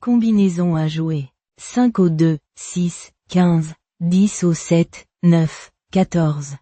Combinaison à jouer. 5 au 2, 6, 15, 10 au 7, 9, 14.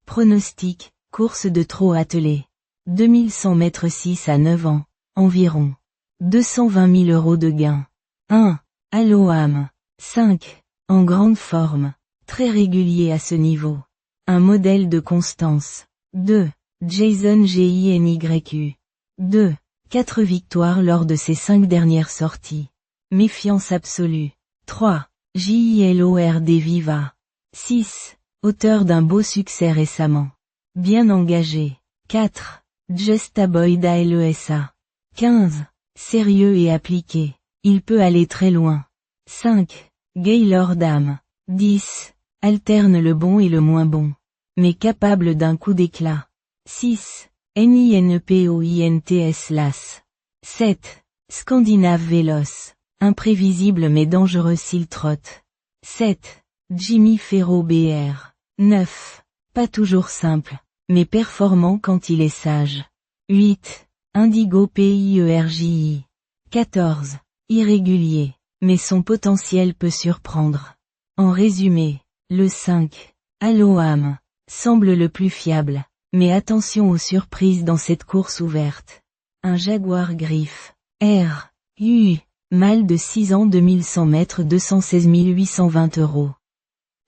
Pronostic, course de trot attelé. 2100 mètres 6 à 9 ans, environ. 220 000 € de gain. 1. Aloam. 5. En grande forme, très régulier à ce niveau. Un modèle de constance. 2. Jason Gynyq. 2. 4 victoires lors de ses 5 dernières sorties. Méfiance absolue. 3. JILORD Viva. 6. Auteur d'un beau succès récemment. Bien engagé. 4. Just a Boy d'ALESA. 15. Sérieux et appliqué. Il peut aller très loin. 5. Gaylord Dam. 10. Alterne le bon et le moins bon. Mais capable d'un coup d'éclat. 6. NINPOINTS LAS. 7. Scandinave Véloce. Imprévisible mais dangereux s'il trotte. 7. Jimmy Ferro BR. 9. Pas toujours simple, mais performant quand il est sage. 8. Indigo PIERJI. 14. Irrégulier, mais son potentiel peut surprendre. En résumé, le 5. Aloam semble le plus fiable, mais attention aux surprises dans cette course ouverte. Un Jaguar Griffe. R. U. Mâle de 6 ans 2100 mètres 216 820 €.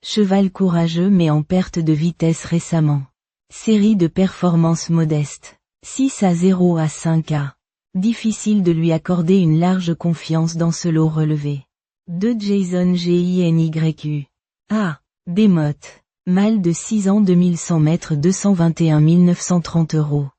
Cheval courageux mais en perte de vitesse récemment. Série de performances modestes. 6 à 0 à 5 A. Difficile de lui accorder une large confiance dans ce lot relevé. 2 Jason Gynyq. A. Demotte. Mâle de 6 ans 2100 mètres 221 930 €.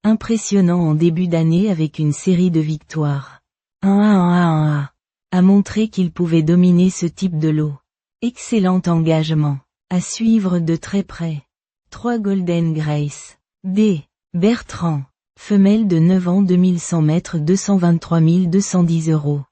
Impressionnant en début d'année avec une série de victoires. 1 A montré qu'il pouvait dominer ce type de lot. Excellent engagement. À suivre de très près. 3 Golden Grace. D. Bertrand. Femelle de 9 ans 2100 mètres 223 210 €.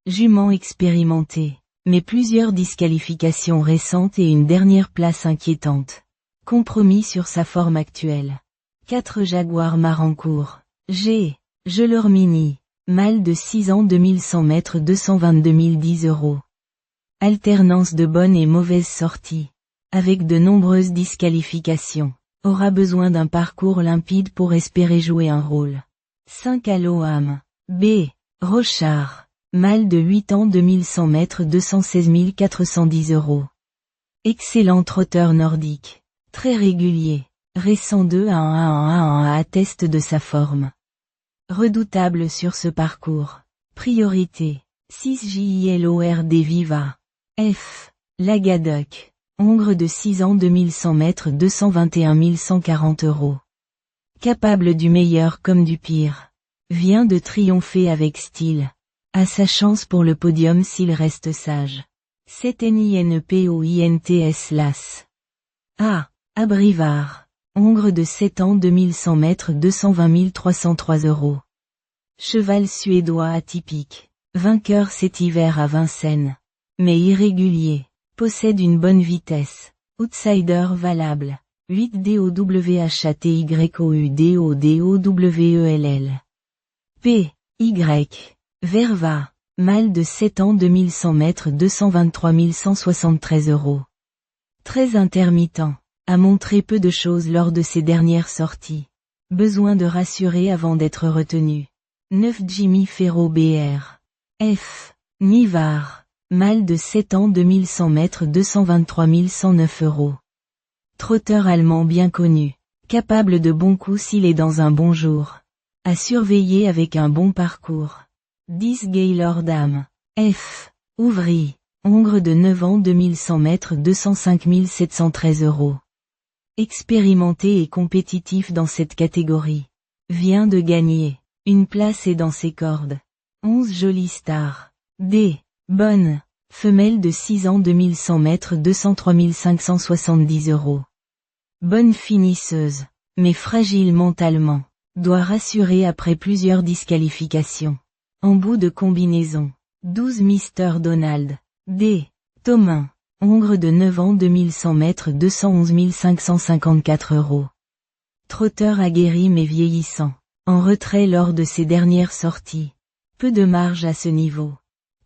Jument expérimentée. Mais plusieurs disqualifications récentes et une dernière place inquiétante. Compromis sur sa forme actuelle. 4 Jaguar Marancourt. G. Gelormini. Mâle de 6 ans 2100 mètres 222 010 €. Alternance de bonnes et mauvaises sorties. Avec de nombreuses disqualifications. Aura besoin d'un parcours limpide pour espérer jouer un rôle. 5 Aloam. B. Rochard. Mâle de 8 ans 2100 mètres 216 410 €. Excellent trotteur nordique. Très régulier. Récent 2 à 1 atteste de sa forme. Redoutable sur ce parcours. Priorité. 6 JILORD Viva. F. Lagadoc. Hongre de 6 ans 2100 mètres 221 140 €. Capable du meilleur comme du pire. Vient de triompher avec style. A sa chance pour le podium s'il reste sage. 7 NINPOINTS LAS. A. Abrivard. Hongre de 7 ans 2100 mètres 220 303 €. Cheval suédois atypique. Vainqueur cet hiver à Vincennes. Mais irrégulier. Possède une bonne vitesse. Outsider valable. 8 DOWHATYOUDODOWELL. P. Y. Verva. Mâle de 7 ans 2100 mètres 223 173 €. Très intermittent. A montré peu de choses lors de ses dernières sorties. Besoin de rassurer avant d'être retenu. 9 Jimmy Ferro BR. F. Nivard. Mâle de 7 ans 2100 mètres 223 109 €. Trotteur allemand bien connu. Capable de bons coups s'il est dans un bon jour. À surveiller avec un bon parcours. 10 Gaylord Dam. F. Ouvry. Hongre de 9 ans 2100 mètres 205 713 €. Expérimenté et compétitif dans cette catégorie. Vient de gagner. Une place est dans ses cordes. 11 Jolie Star. D. Bonne. Femelle de 6 ans 2100 mètres 203 570 €. Bonne finisseuse. Mais fragile mentalement. Doit rassurer après plusieurs disqualifications. Embout de combinaison. 12 Mr Donald. D. Thomain. Hongre de 9 ans 2100 mètres 211 554 €. Trotteur aguerri mais vieillissant. En retrait lors de ses dernières sorties. Peu de marge à ce niveau.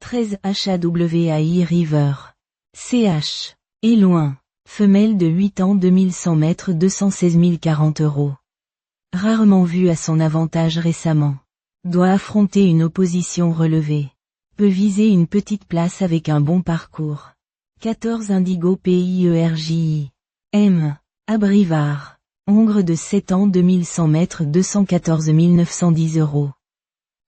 13 HAWAI River. CH. Et loin. Femelle de 8 ans 2100 mètres 216 040 €. Rarement vue à son avantage récemment. Doit affronter une opposition relevée. Peut viser une petite place avec un bon parcours. 14 Indigo PIERJI. M. Abrivard. Hongre de 7 ans 2100 mètres 214 910 €.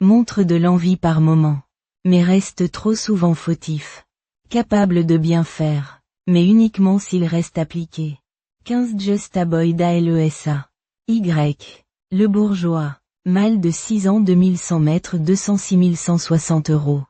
Montre de l'envie par moment. Mais reste trop souvent fautif. Capable de bien faire. Mais uniquement s'il reste appliqué. 15 Just a Boy d'ALESA. Y. Le Bourgeois. Mâle de 6 ans 2100 mètres 206 160 €.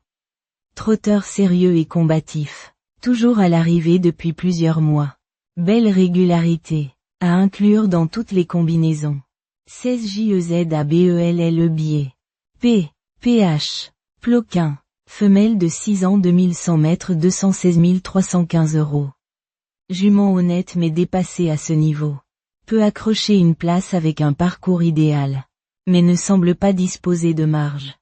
Trotteur sérieux et combatif. Toujours à l'arrivée depuis plusieurs mois. Belle régularité. À inclure dans toutes les combinaisons. 16 JEZABELLE biais. P. PH. Ploquin. Femelle de 6 ans 2100 mètres 216 315 €. Jument honnête mais dépassée à ce niveau. Peut accrocher une place avec un parcours idéal. Mais ne semble pas disposer de marge.